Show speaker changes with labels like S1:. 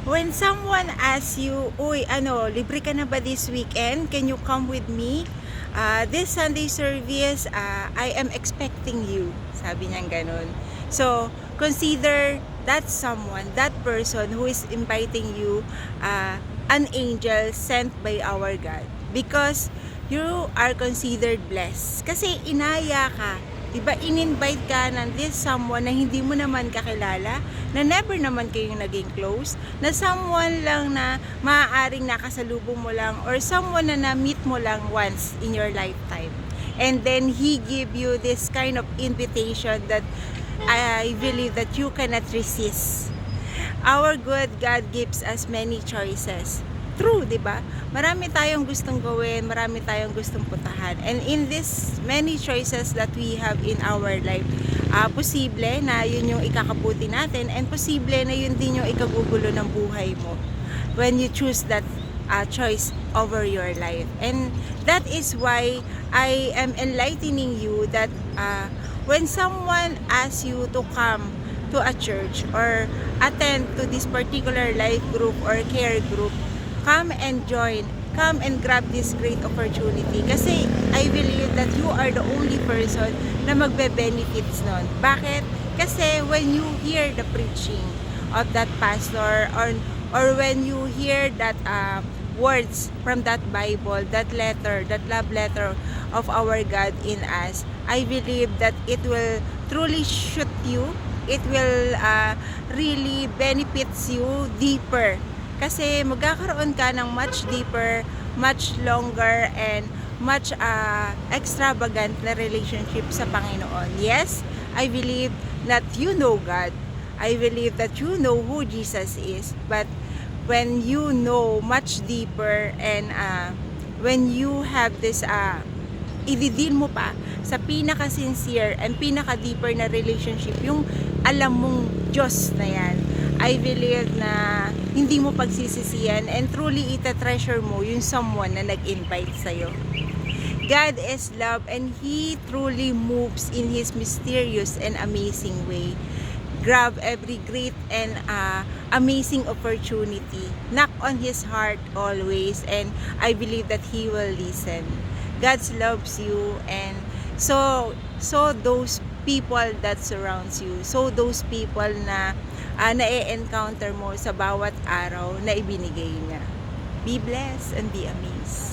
S1: When someone asks you, uy, libre ka na ba this weekend? Can you come with me? This Sunday service, I am expecting you. Sabi niya ganun. So, consider that someone, that person who is inviting you, an angel sent by our God. Because you are considered blessed. Kasi inaya ka. Diba, in-invite ka ng this someone na hindi mo naman kakilala, na never naman kayong naging close, na someone lang na maaaring nakasalubong mo lang, or someone na na-meet mo lang once in your lifetime. And then, He give you this kind of invitation that I believe that you cannot resist. Our good God gives us many choices. True, di ba? Marami tayong gustong gawin, marami tayong gustong puntahan. And in this many choices that we have in our life, posible na yun yung ikakabuti natin, and posible na yun din yung ikagugulo ng buhay mo when you choose that choice over your life. And that is why I am enlightening you that when someone asks you to come to a church or attend to this particular life group or care group, come and join, come and grab this great opportunity. Kasi I believe that you are the only person na magbe-benefits nun. Bakit? Kasi when you hear the preaching of that pastor, or when you hear that words from that Bible, that letter, that love letter of our God in us, I believe that it will truly shoot you. It will really benefits you deeper. Kasi magkakaroon ka ng much deeper, much longer, and much extravagant na relationship sa Panginoon. Yes, I believe that you know God. I believe that you know who Jesus is. But when you know much deeper, and when you have this, ididin mo pa sa pinaka-sincere and pinaka-deeper na relationship, yung alam mong Diyos na yan, I believe na hindi mo pagsisisiyan, and truly ita-treasure mo yung someone na nag-invite sa'yo. God is love, and He truly moves in His mysterious and amazing way. Grab every great and amazing opportunity. Knock on His heart always, and I believe that He will listen. God loves you, and so those people that surrounds you, so those people na na-encounter mo sa bawat araw na ibinigay niya. Be blessed and be amazed.